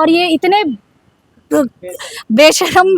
और ये इतने बेशरम,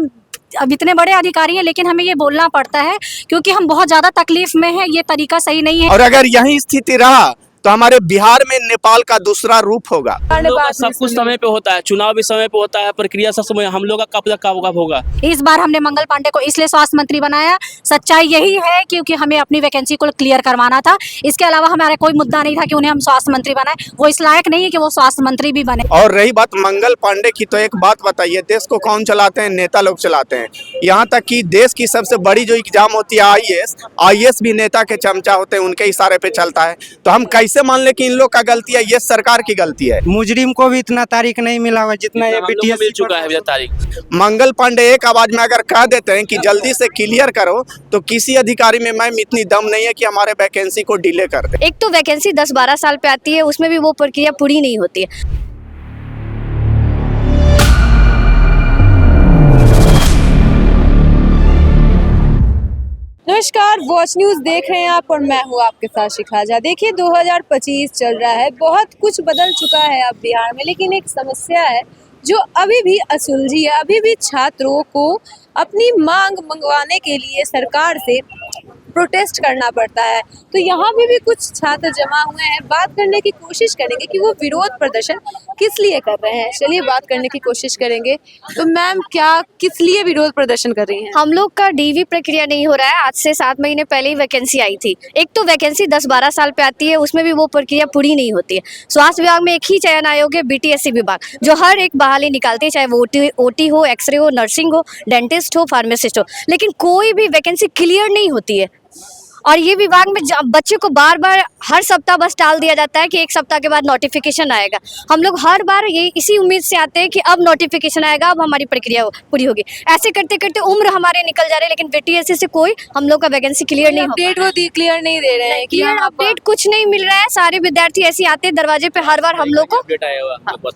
अब इतने बड़े अधिकारी हैं, लेकिन हमें ये बोलना पड़ता है क्योंकि हम बहुत ज़्यादा तकलीफ में हैं। ये तरीका सही नहीं है। और अगर यही स्थिति रहा तो हमारे बिहार में नेपाल का दूसरा रूप होगा। हम लोग का सब कुछ समय पे होता है, चुनाव भी समय पे होता है, प्रक्रिया सब समय। हम लोग का कब होगा। इस बार हमने मंगल पांडे को इसलिए स्वास्थ्य मंत्री बनाया, सच्चाई यही है क्योंकि हमें अपनी वैकेंसी को क्लियर करवाना था। इसके अलावा हमारा कोई मुद्दा नहीं था कि उन्हें हम स्वास्थ्य मंत्री बनाए। वो इस लायक नहीं है कि वो स्वास्थ्य मंत्री भी बने। और रही बात मंगल पांडे की, तो एक बात बताइए, देश को कौन चलाते हैं? नेता लोग चलाते हैं। यहाँ तक कि देश की सबसे बड़ी जो एग्जाम होती है आईएएस भी नेता के चमचा होते हैं, उनके इशारे पे चलता है। तो हम कैसे मान ले कि इन लोग का गलती है? ये सरकार की गलती है। मुजरिम को भी इतना तारीख नहीं मिला हुआ जितना ये बीटीएस मिल चुका है तारीख। मंगल पांडे एक आवाज में अगर कह देते हैं कि जल्दी से क्लियर करो, तो किसी अधिकारी में मैम इतनी दम नहीं है कि हमारे वैकेंसी को डिले कर दे। एक तो वैकेंसी 10-12 साल पे आती है, उसमें भी वो प्रक्रिया पूरी नहीं होती है। नमस्कार, वॉच न्यूज देख रहे हैं आप और मैं हूँ आपके साथ शिखाजा। देखिए 2025 चल रहा है, बहुत कुछ बदल चुका है अब बिहार में, लेकिन एक समस्या है जो अभी भी असुलझी है। अभी भी छात्रों को अपनी मांग मंगवाने के लिए सरकार से प्रोटेस्ट करना पड़ता है। तो यहाँ भी कुछ छात्र जमा हुए हैं। बात करने की कोशिश करेंगे कि वो विरोध प्रदर्शन किस लिए कर रहे हैं। चलिए बात करने की कोशिश करेंगे। तो मैम, क्या किस लिए विरोध प्रदर्शन कर रही हैं? हम लोग का डीवी प्रक्रिया नहीं हो रहा है। आज से 7 महीने पहले ही वैकेंसी आई थी। एक तो वैकेंसी 10-12 साल पे आती है, उसमें भी वो प्रक्रिया पूरी नहीं होती है। स्वास्थ्य विभाग में एक ही चयन आयोग है, बीटीएससी विभाग, जो हर एक बहाली निकालती है, चाहे वो ओटी हो, एक्सरे हो, नर्सिंग हो, डेंटिस्ट हो, फार्मासिस्ट हो, लेकिन कोई भी वैकेंसी क्लियर नहीं होती है। और ये विभाग में बच्चे को बार बार हर सप्ताह बस टाल दिया जाता है कि एक सप्ताह के बाद नोटिफिकेशन आएगा। हम लोग हर बार ये इसी उम्मीद से आते हैं कि अब नोटिफिकेशन आएगा, अब हमारी प्रक्रिया पूरी होगी। ऐसे करते करते उम्र हमारे निकल जा रहे हैं, लेकिन बीटीएससी से कोई हम लोग का वैकेंसी क्लियर नहीं अपडेट वो क्लियर नहीं दे रहे हैं कि क्लियर अपडेट कुछ नहीं मिल रहा है। सारे विद्यार्थी ऐसे आते हैं दरवाजे पे हर बार हम लोग को।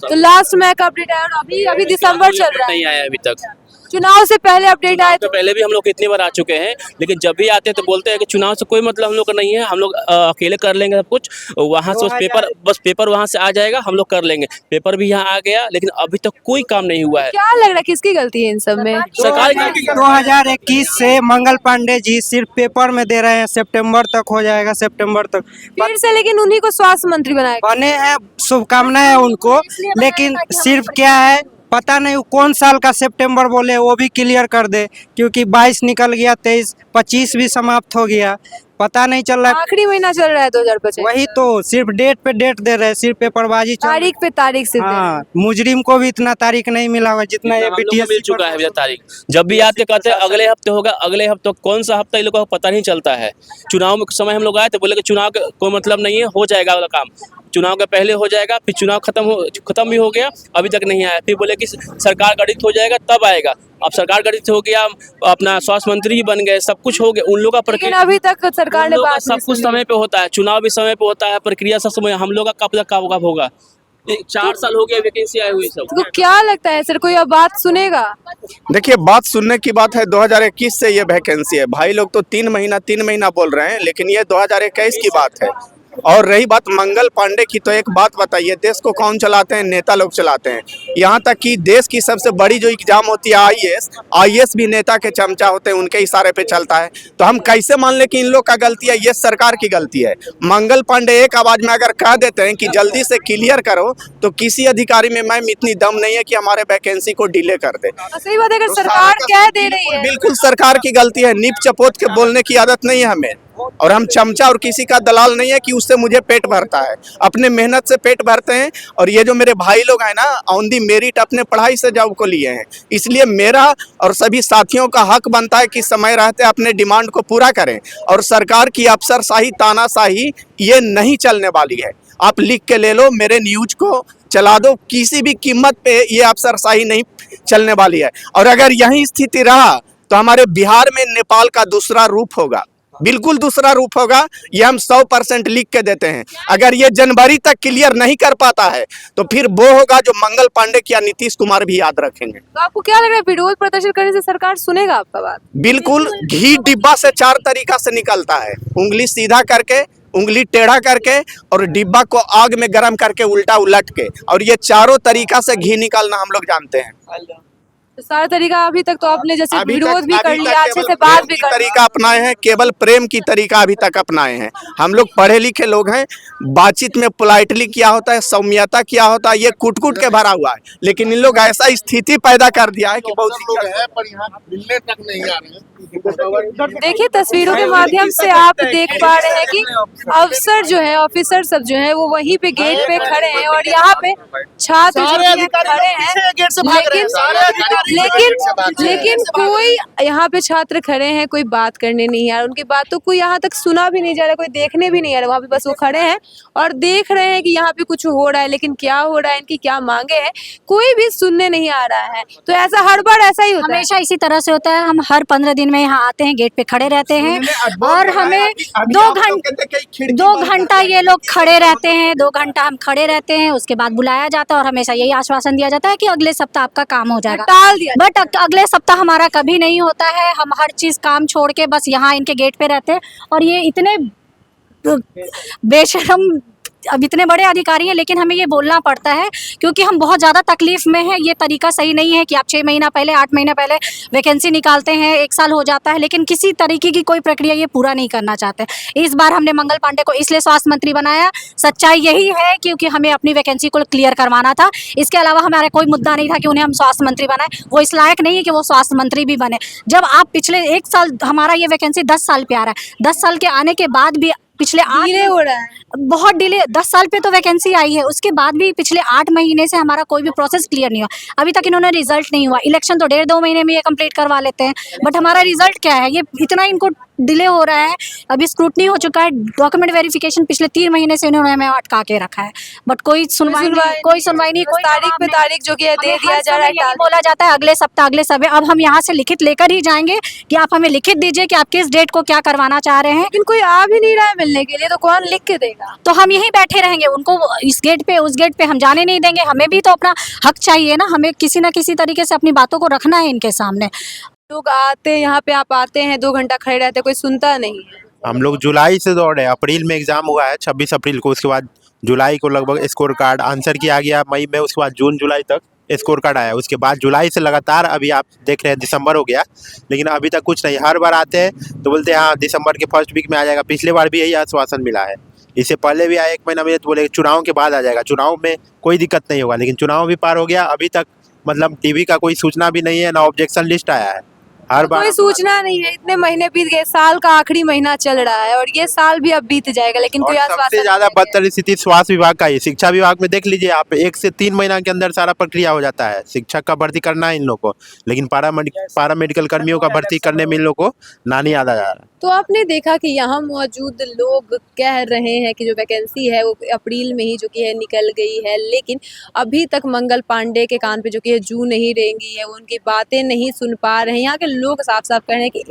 तो लास्ट में का अपडेट आया और अभी दिसंबर चल रहा है, नहीं आया अभी तक। चुनाव से पहले अपडेट आए तो पहले भी हम लोग कितनी बार आ चुके हैं, लेकिन जब भी आते हैं तो बोलते हैं कि चुनाव से कोई मतलब हम लोग का नहीं है, हम लोग अकेले कर लेंगे सब कुछ। वहाँ से बस पेपर वहाँ से आ जाएगा, हम लोग कर लेंगे। पेपर भी यहाँ आ गया, लेकिन अभी तक कोई काम नहीं हुआ है। क्या लग रहा है किसकी गलती है इन सब में? सरकार 2021 से मंगल पांडे जी सिर्फ पेपर में दे रहे हैं। सितंबर तक हो जाएगा, सितंबर तक फिर से, लेकिन उन्हीं को स्वास्थ्य मंत्री बनाया बने हैं। शुभकामनाएं है उनको, लेकिन सिर्फ क्या है पता नहीं कौन साल का सितंबर बोले, वो भी क्लियर कर दे, क्योंकि 22 निकल गया, 23, 25 भी समाप्त हो गया, पता नहीं चल रहा है। आखिरी महीना चल रहा है 2025। वही तो सिर्फ डेट पे डेट दे रहे हैं, सिर्फ पेपरबाजी तारीख पे तारीख से। हाँ, मुजरिम को भी इतना तारीख नहीं मिला हुआ जितना ये बीटीएस मिल चुका है तारीख। जब भी आते कहते हैं अगले हफ्ते होगा, अगले हफ्ते कौन सा हफ्ता इन लोगों को पता नहीं चलता है। चुनाव में समय हम लोग आए थे, बोले कि चुनाव का कोई मतलब नहीं है, हो जाएगा वाला काम, चुनाव के पहले हो जाएगा। फिर चुनाव खत्म भी हो गया, अभी तक नहीं आया। फिर बोले कि सरकार गठित हो जाएगा तब आएगा। अब सरकार गठित हो गया, अपना स्वास्थ्य मंत्री भी बन गए, सब कुछ हो गया। उन लोगों का प्रक्रिया अभी तक सरकार ने बात सब कुछ समय पे होता है, चुनाव भी समय पे होता है, प्रक्रिया सब समय। हम लोग का कब होगा। 4 साल हो गया वैकेंसी आई हुई सब। तो क्या लगता है सर, कोई अब बात सुनेगा? देखिए, बात सुनने की बात है। 2021 से ये वैकेंसी है। भाई लोग तो 3 महीना बोल रहे हैं, लेकिन ये 2021 की बात है। और रही बात मंगल पांडे की, तो एक बात बताइए, देश को कौन चलाते हैं? नेता लोग चलाते हैं। यहाँ तक कि देश की सबसे बड़ी जो एग्जाम होती है आईएएस भी नेता के चमचा होते हैं, उनके इशारे पे चलता है। तो हम कैसे मान ले कि इन लोग का गलती है? ये सरकार की गलती है। मंगल पांडे एक आवाज में अगर कह देते हैं कि जल्दी से क्लियर करो, तो किसी अधिकारी में मैम इतनी दम नहीं है कि हमारे वैकेंसी को डिले कर दे। सही बात है, अगर सरकार कह दे रही है। बिल्कुल सरकार की गलती है। नीप चपोत के बोलने की आदत नहीं है हमें, और हम चमचा और किसी का दलाल नहीं है कि उससे मुझे पेट भरता है। अपने मेहनत से पेट भरते हैं। और ये जो मेरे भाई लोग हैं ना, ऑन दी मेरिट अपने पढ़ाई से जॉब को लिए हैं। इसलिए मेरा और सभी साथियों का हक बनता है कि समय रहते अपने डिमांड को पूरा करें। और सरकार की अफसरशाही, तानाशाही ये नहीं चलने वाली है। आप लिख के ले लो, मेरे न्यूज को चला दो, किसी भी कीमत पे ये अफसरशाही नहीं चलने वाली है। और अगर यही स्थिति रहा तो हमारे बिहार में नेपाल का दूसरा रूप होगा, बिल्कुल दूसरा रूप होगा। ये हम 100% लिख के देते हैं। अगर ये जनवरी तक क्लियर नहीं कर पाता है तो फिर वो होगा जो मंगल पांडे या नीतीश कुमार भी याद रखेंगे। तो आपको क्या लग रहा है, विरोध प्रदर्शन करने से सरकार सुनेगा आपका बात? बिल्कुल, घी डिब्बा से 4 तरीका से निकलता है। उंगली सीधा करके, उंगली टेढ़ा करके और डिब्बा को आग में गर्म करके उल्टा उलट के, और ये चारों तरीका से घी निकालना हम लोग जानते हैं। तो सारा तरीका अभी तक तो आपने जैसे अभी विरोध भी तक कर लिया, अच्छे केवल से बात प्रेम भी की कर लिया। तरीका अपनाए हैं, केवल प्रेम की तरीका अभी तक अपनाए हैं। हम लोग पढ़े लिखे लोग हैं, बातचीत में पोलाइटली क्या होता है, सौम्यता क्या होता है, ये कूट कूट के भरा हुआ है। लेकिन इन लोग ऐसा स्थिति पैदा कर दिया है कि बहुत लोग हैं पर यहाँ मिलने तक नहीं आ रहे हैं। देखिए तस्वीरों के माध्यम से आप देख पा रहे हैं कि अफसर जो है, ऑफिसर सब जो है वो वहीं पे गेट पे खड़े हैं और यहाँ पे छात्र जो सारे है अधिकारी खड़े लोग पीछे गेट से हैं, भाग रहे हैं। सारे अधिकारी लेकिन गेट से भाग रहे हैं। लेकिन कोई यहाँ पे छात्र खड़े हैं, कोई बात करने नहीं आ रहा, उनकी बातों को यहाँ तक सुना भी नहीं जा रहा, कोई देखने भी नहीं आ रहा। वहाँ पे बस वो खड़े हैं और देख रहे हैं कि यहाँ पे कुछ हो रहा है, लेकिन क्या हो रहा है, इनकी क्या मांगे हैं, कोई भी सुनने नहीं आ रहा है। तो ऐसा हर बार ऐसा ही होता है। हमेशा इसी तरह से होता है। हम हर 15 दिन में यहाँ आते हैं, गेट पे खड़े रहते हैं और हमें अभी 2 आप लोग घंटे कहते हैं कि खिड़की 2 बंद घंटा कर दो। ये लोग खड़े रहते हैं, 2 घंटा हम खड़े रहते हैं, उसके बाद बुलाया जाता है और हमेशा यही आश्वासन दिया जाता है कि अगले सप्ताह आपका काम हो जाएगा। टाल दिया बट अगले सप्ताह हमारा कभी नहीं होता है। हम हर चीज काम छोड़ के बस यहाँ इनके गेट पे रहते हैं और ये इतने बेशरम, अब इतने बड़े अधिकारी हैं, लेकिन हमें ये बोलना पड़ता है क्योंकि हम बहुत ज़्यादा तकलीफ में हैं। ये तरीका सही नहीं है कि आप 6 महीना पहले, 8 महीना पहले वैकेंसी निकालते हैं, 1 साल हो जाता है, लेकिन किसी तरीके की कोई प्रक्रिया ये पूरा नहीं करना चाहते। इस बार हमने मंगल पांडे को इसलिए स्वास्थ्य मंत्री बनाया, सच्चाई यही है क्योंकि हमें अपनी वैकेंसी को क्लियर करवाना था। इसके अलावा हमारा कोई मुद्दा नहीं था कि उन्हें हम स्वास्थ्य मंत्री बनाए। वो इस लायक नहीं है कि वो स्वास्थ्य मंत्री भी बने। जब आप पिछले 1 साल, हमारा ये वैकेंसी 10 साल पे आ रहा है, 10 साल के आने के बाद भी पिछले 8 डिले हो रहा है। बहुत डिले, 10 साल पे तो वैकेंसी आई है, उसके बाद भी पिछले 8 महीने से हमारा कोई भी प्रोसेस क्लियर नहीं हुआ। अभी तक इन्होंने रिजल्ट नहीं हुआ। इलेक्शन तो 1.5-2 महीने में ये कंप्लीट करवा लेते हैं, बट हमारा रिजल्ट क्या है, ये इतना इनको डिले हो रहा है। अभी स्क्रूटनी हो चुका है, डॉक्यूमेंट वेरिफिकेशन पिछले 3 महीने से इन्होंने हमें अटका के रखा है, बट कोई सुनवाई नहीं, कोई सुनवाई नहीं, कोई तारीख पे जवाब नहीं। तारीख जो कि है दे हमें दिया हर जा रहा है, समय यही बोला जाता है अगले सप्ताह, अगले समय। अब हम यहाँ से लिखित लेकर ही जाएंगे कि आप हमें लिखित दीजिए कि आप किस डेट को क्या करवाना चाह रहे हैं। लेकिन कोई आ भी नहीं रहा है मिलने के लिए, तो कौन लिख के देगा? तो हम यहीं बैठे रहेंगे, उनको इस गेट पे उस गेट पे हम जाने नहीं देंगे। हमें भी तो अपना हक चाहिए ना, हमें किसी ना किसी तरीके से अपनी बातों को रखना है इनके सामने। लोग आते हैं यहाँ पे, आप आते हैं 2 घंटा खड़े रहते हैं, कोई सुनता नहीं है। हम लोग जुलाई से दौड़ रहे हैं। अप्रैल में एग्ज़ाम हुआ है 26 अप्रैल को, उसके बाद जुलाई को लगभग स्कोर कार्ड आंसर किया गया मई में, उसके बाद जून जुलाई तक स्कोर कार्ड आया। उसके बाद जुलाई से लगातार अभी आप देख रहे हैं दिसंबर हो गया, लेकिन अभी तक कुछ नहीं। हर बार आते हैं तो बोलते हैं हाँ दिसंबर के फर्स्ट वीक में आ जाएगा। पिछले बार भी यही आश्वासन मिला है, इससे पहले भी आया 1 महीना में, तो बोले चुनाव के बाद आ जाएगा, चुनाव में कोई दिक्कत नहीं होगा। लेकिन चुनाव भी पार हो गया, अभी तक मतलब टीवी का कोई सूचना भी नहीं है, ना ऑब्जेक्शन लिस्ट आया है। हर बार कोई सूचना नहीं है, इतने महीने बीत गए, साल का आखिरी महीना चल रहा है और ये साल भी अब बीत जाएगा, लेकिन कोई और आश्वासन सबसे नहीं ज्यादा देते हैं। बदतर स्थिति स्वास्थ्य विभाग का ही। शिक्षा विभाग में देख लीजिए आप, 1 से 3 महीना के अंदर सारा प्रक्रिया हो जाता है। शिक्षक का भर्ती करना है इन लोग को, लेकिन पारामेडिकल कर्मियों का भर्ती करने में इन लोग को ना नहीं आता जा रहा। तो आपने देखा कि यहाँ मौजूद लोग कह रहे हैं कि जो वैकेंसी है वो अप्रैल में ही जो कि है निकल गई है, लेकिन अभी तक मंगल पांडे के कान पे जो कि है जू नहीं रेंगी है, वो उनकी बातें नहीं सुन पा रहे हैं। यहाँ के लोग साफ साफ कह रहे हैं कि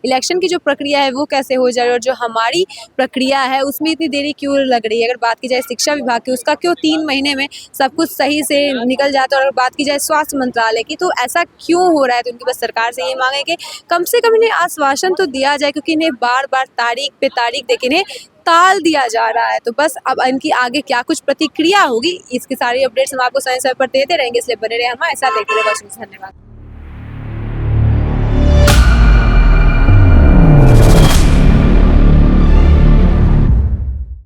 इलेक्शन की जो प्रक्रिया है वो कैसे हो जाए, और जो हमारी प्रक्रिया है उसमें इतनी देरी क्यों लग रही है। अगर बात की जाए शिक्षा विभाग की, उसका क्यों 3 महीने में सब कुछ सही से निकल जाता है, और अगर बात की जाए स्वास्थ्य मंत्रालय की, तो ऐसा क्यों हो रहा है। तो उनकी बस सरकार से ये मांगे कि कम से कम इन्हें आश्वासन तो दिया जाए, क्योंकि इन्हें बार बार तारीख पे तारीख देके इन्हें टाल दिया जा रहा है। तो बस अब इनकी आगे क्या कुछ प्रतिक्रिया होगी, इसकी सारी अपडेट्स हम आपको समय समय पर देते रहेंगे, इसलिए बने रहे हमारे साथ। देखते रहिए, धन्यवाद।